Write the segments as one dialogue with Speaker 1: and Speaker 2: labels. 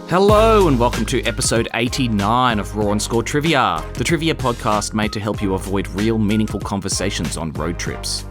Speaker 1: Hello and welcome to episode 89 of Raw and Score Trivia, the trivia podcast made to help you avoid real meaningful conversations on road trips.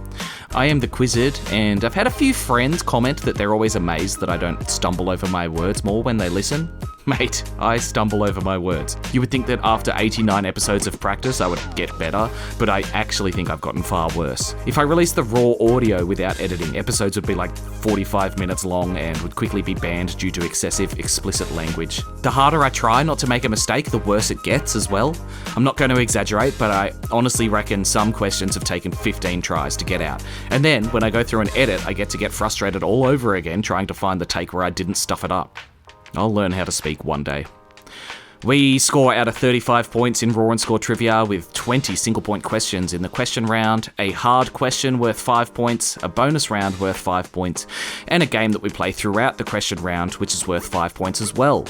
Speaker 1: I am the Quizzard, and I've had a few friends comment that they're always amazed that I don't stumble over my words more when they listen. Mate, I stumble over my words. You would think that after 89 episodes of practice I would get better, but I actually think I've gotten far worse. If I released the raw audio without editing, episodes would be like 45 minutes long and would quickly be banned due to excessive explicit language. The harder I try not to make a mistake, the worse it gets as well. I'm not going to exaggerate, but I honestly reckon some questions have taken 15 tries to get out. And then, when I go through an edit, I get to get frustrated all over again trying to find the take where I didn't stuff it up. I'll learn how to speak one day. We score out of 35 points in Raw and Score Trivia with 20 single-point questions in the question round, a hard question worth 5 points, a bonus round worth 5 points, and a game that we play throughout the question round, which is worth 5 points as well.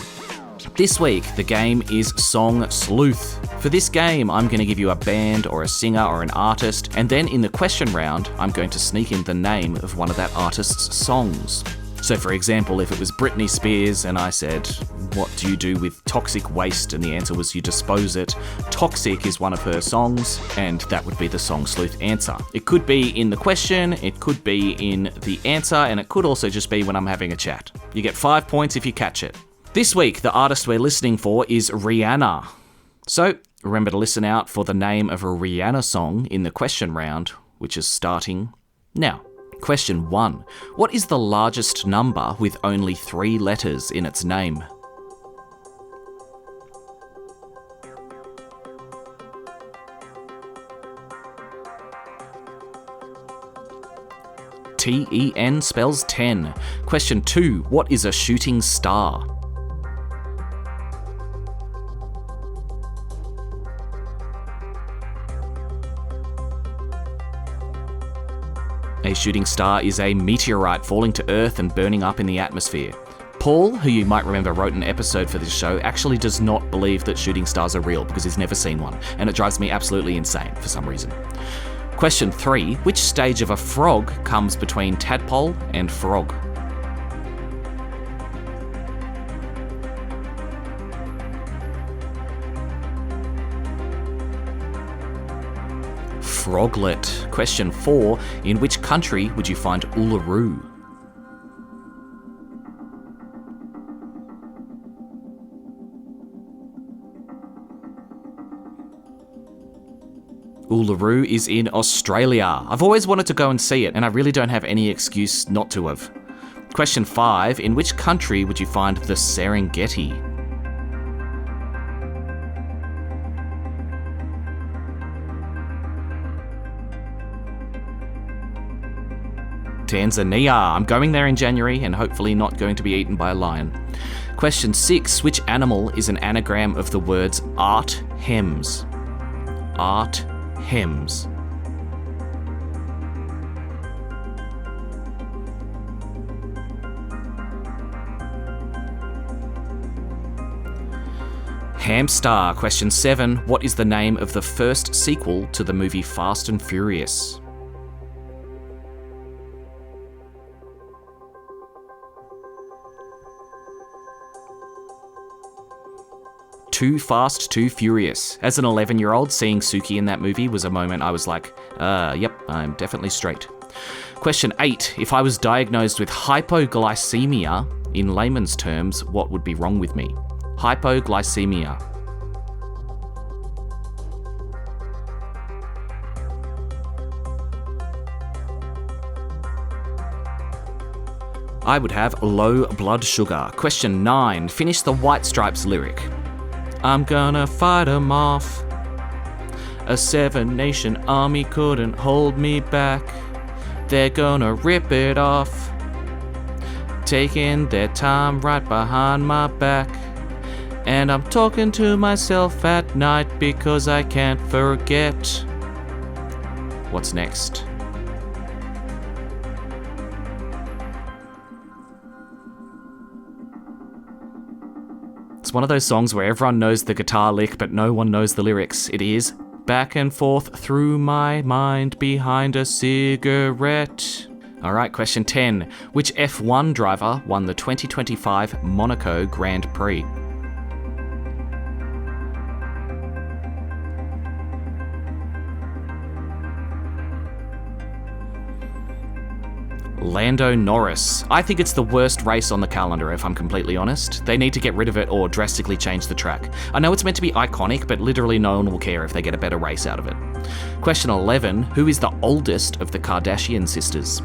Speaker 1: This week, the game is Song Sleuth. For this game, I'm going to give you a band or a singer or an artist, and then in the question round, I'm going to sneak in the name of one of that artist's songs. So for example, if it was Britney Spears and I said, what do you do with toxic waste? And the answer was you dispose it. Toxic is one of her songs, and that would be the Song Sleuth answer. It could be in the question, it could be in the answer, and it could also just be when I'm having a chat. You get 5 points if you catch it. This week, the artist we're listening for is Rihanna. So remember to listen out for the name of a Rihanna song in the question round, which is starting now. Question 1. What is the largest number with only 3 letters in its name? T-E-N spells 10. Question 2. What is a shooting star? A shooting star is a meteorite falling to Earth and burning up in the atmosphere. Paul, who you might remember wrote an episode for this show, actually does not believe that shooting stars are real because he's never seen one, and it drives me absolutely insane for some reason. Question 3. Which stage of a frog comes between tadpole and frog? Froglet. Question 4. In which country would you find Uluru? Uluru is in Australia. I've always wanted to go and see it, and I really don't have any excuse not to have. Question 5. In which country would you find the Serengeti? Tanzania. I'm going there in January and hopefully not going to be eaten by a lion. Question 6. Which animal is an anagram of the words art hems? Art hems. Hamster. Question 7. What is the name of the first sequel to the movie Fast and Furious? Too Fast, Too Furious. As an 11-year-old, seeing Suki in that movie was a moment I was like, yep, I'm definitely straight. Question 8. If I was diagnosed with hypoglycemia, in layman's terms, what would be wrong with me? Hypoglycemia. I would have low blood sugar. Question 9. Finish the White Stripes lyric. I'm gonna fight 'em off. A 7-nation army couldn't hold me back. They're gonna rip it off. Taking their time right behind my back. And I'm talking to myself at night because I can't forget. What's next? It's one of those songs where everyone knows the guitar lick, but no one knows the lyrics. It is back and forth through my mind behind a cigarette. All right, question 10. Which F1 driver won the 2025 Monaco Grand Prix? Lando Norris. I think it's the worst race on the calendar, if I'm completely honest. They need to get rid of it or drastically change the track. I know it's meant to be iconic, but literally no one will care if they get a better race out of it. Question 11. Who is the oldest of the Kardashian sisters?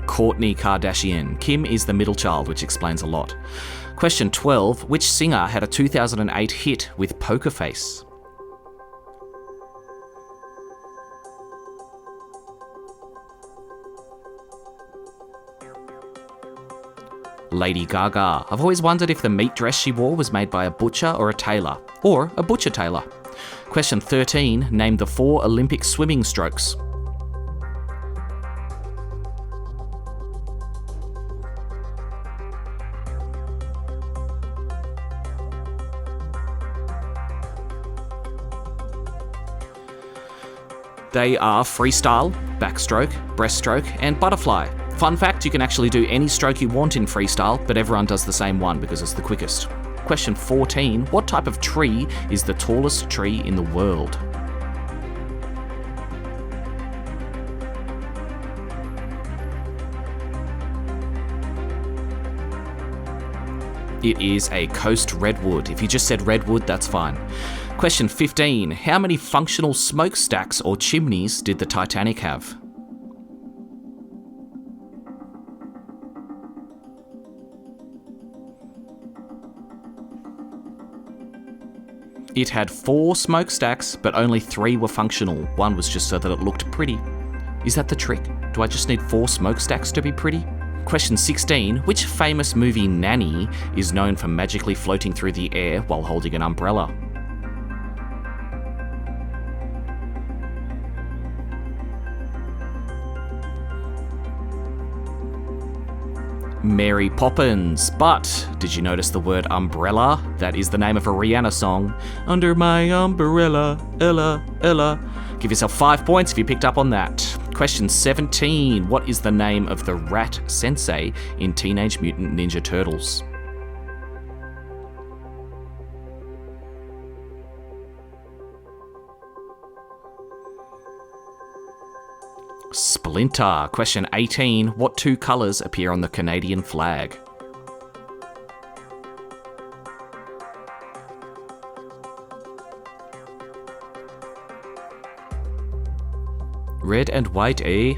Speaker 1: Kourtney Kardashian. Kim is the middle child, which explains a lot. Question 12. Which singer had a 2008 hit with Poker Face? Lady Gaga. I've always wondered if the meat dress she wore was made by a butcher or a tailor, or a butcher tailor. Question 13. Name the 4 Olympic swimming strokes. They are freestyle, backstroke, breaststroke, and butterfly. Fun fact, you can actually do any stroke you want in freestyle, but everyone does the same one because it's the quickest. Question 14. What type of tree is the tallest tree in the world? It is a coast redwood. If you just said redwood, that's fine. Question 15. How many functional smokestacks or chimneys did the Titanic have? It had 4 smokestacks, but only 3 were functional. One was just so that it looked pretty. Is that the trick? Do I just need 4 smokestacks to be pretty? Question 16. Which famous movie nanny is known for magically floating through the air while holding an umbrella? Mary Poppins. But did you notice the word umbrella? That is the name of a Rihanna song. Under my umbrella, Ella, Ella. Give yourself 5 points if you picked up on that. Question 17. What is the name of the rat sensei in Teenage Mutant Ninja Turtles? Splinter. Question 18. What 2 colours appear on the Canadian flag? Red and white, eh?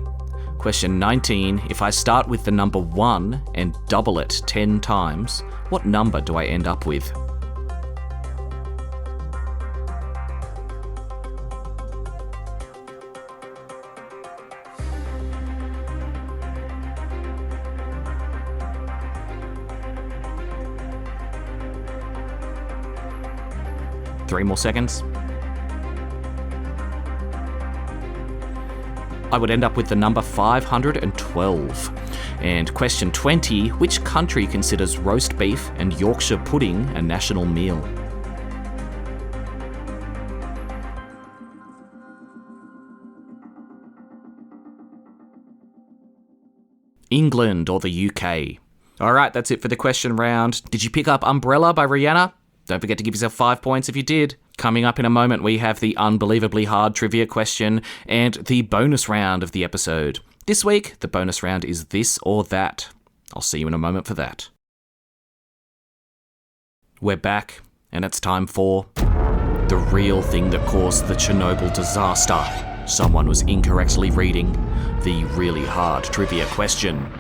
Speaker 1: Question 19. If I start with the number 1 and double it 10 times, what number do I end up with? Three more seconds. I would end up with the number 512. And question 20, which country considers roast beef and Yorkshire pudding a national meal? England or the UK. All right, that's it for the question round. Did you pick up Umbrella by Rihanna? Don't forget to give yourself 5 points if you did. Coming up in a moment, we have the unbelievably hard trivia question and the bonus round of the episode. This week, the bonus round is this or that. I'll see you in a moment for that. We're back, and it's time for the real thing that caused the Chernobyl disaster. Someone was incorrectly reading the really hard trivia question.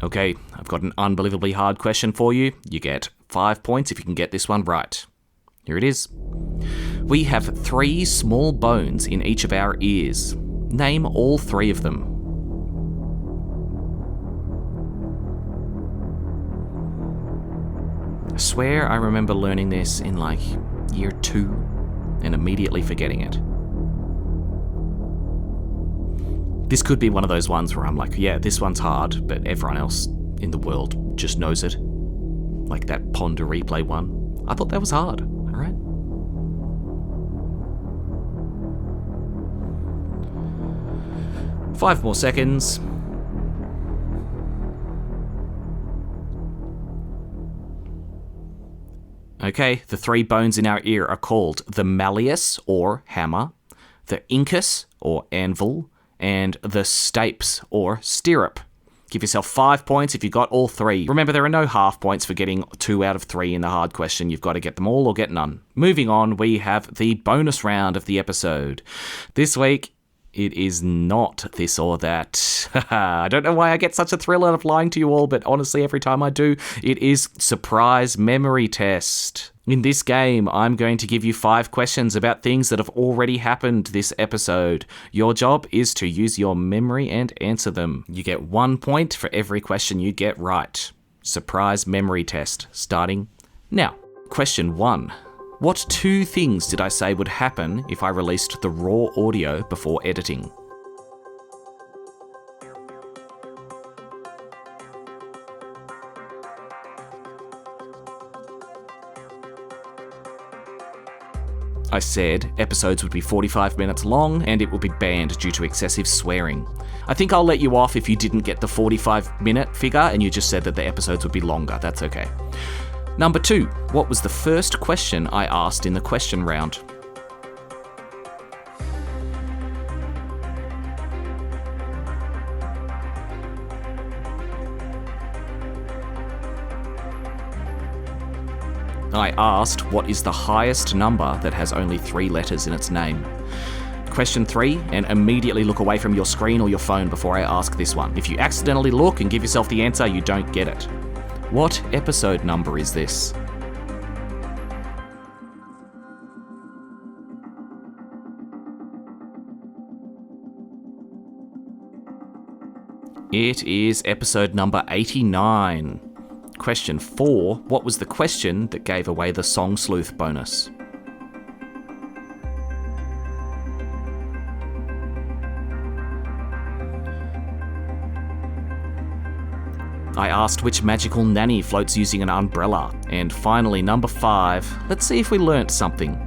Speaker 1: Okay, I've got an unbelievably hard question for you. You get 5 points if you can get this one right. Here it is. We have 3 small bones in each of our ears. Name all 3 of them. I swear I remember learning this in like year 2 and immediately forgetting it. This could be one of those ones where I'm like, yeah, this one's hard, but everyone else in the world just knows it. like that Ponder Replay one. I thought that was hard, alright? Five more seconds. Okay, the three bones in our ear are called the malleus, or hammer, the incus, or anvil, and the stapes, or stirrup. Give yourself 5 points if you got all three. Remember, there are no half points for getting 2 out of 3 in the hard question. You've got to get them all or get none. Moving on, we have the bonus round of the episode. This week, it is not this or that. I don't know why I get such a thrill out of lying to you all, but honestly, every time I do, it is surprise memory test. In this game, I'm going to give you 5 questions about things that have already happened this episode. Your job is to use your memory and answer them. You get 1 point for every question you get right. Surprise memory test, starting now. Question 1. What 2 things did I say would happen if I released the raw audio before editing? I said episodes would be 45 minutes long and it would be banned due to excessive swearing. I think I'll let you off if you didn't get the 45-minute figure and you just said that the episodes would be longer. That's okay. Number 2, what was the first question I asked in the question round? I asked what is the highest number that has only 3 letters in its name. Question 3, and immediately look away from your screen or your phone before I ask this one. If you accidentally look and give yourself the answer, you don't get it. What episode number is this? It is episode number 89. Question 4, what was the question that gave away the Song Sleuth bonus? I asked which magical nanny floats using an umbrella. And finally, number 5, let's see if we learnt something.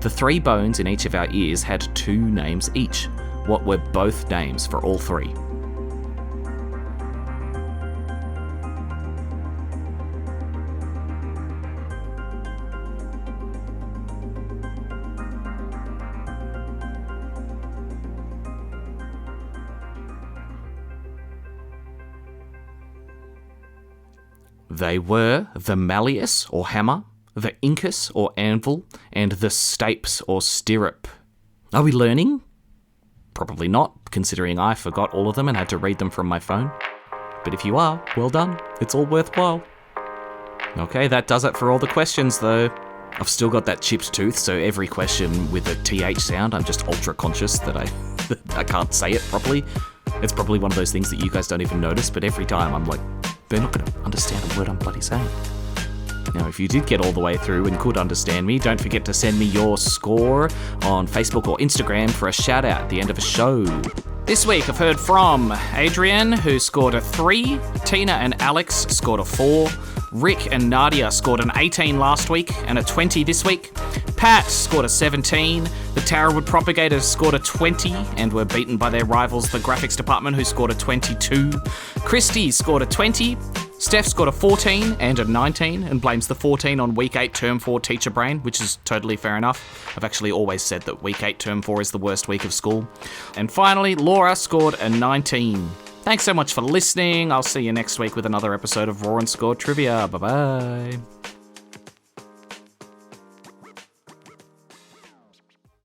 Speaker 1: The 3 bones in each of our ears had 2 names each. What were both names for all 3? They were the malleus, or hammer, the incus, or anvil, and the stapes, or stirrup. Are we learning? Probably not, considering I forgot all of them and had to read them from my phone. But if you are, well done. It's all worthwhile. Okay, that does it for all the questions, though. I've still got that chipped tooth, so every question with a TH sound, I'm just ultra conscious that I can't say it properly. It's probably one of those things that you guys don't even notice, but every time I'm like, they're not going to understand a word I'm bloody saying. Now, if you did get all the way through and could understand me, don't forget to send me your score on Facebook or Instagram for a shout out at the end of a show. This week I've heard from Adrian, who scored a 3, Tina and Alex scored a 4, Rick and Nadia scored an 18 last week and a 20 this week, Pat scored a 17, the Tarrawood Propagators scored a 20 and were beaten by their rivals, the Graphics Department, who scored a 22, Christy scored a 20, Steph scored a 14 and a 19 and blames the 14 on Week 8 Term 4 teacher brain, which is totally fair enough. I've actually always said that Week 8 Term 4 is the worst week of school. And finally, Laura scored a 19. Thanks so much for listening. I'll see you next week with another episode of Raw and Score Trivia. Bye-bye.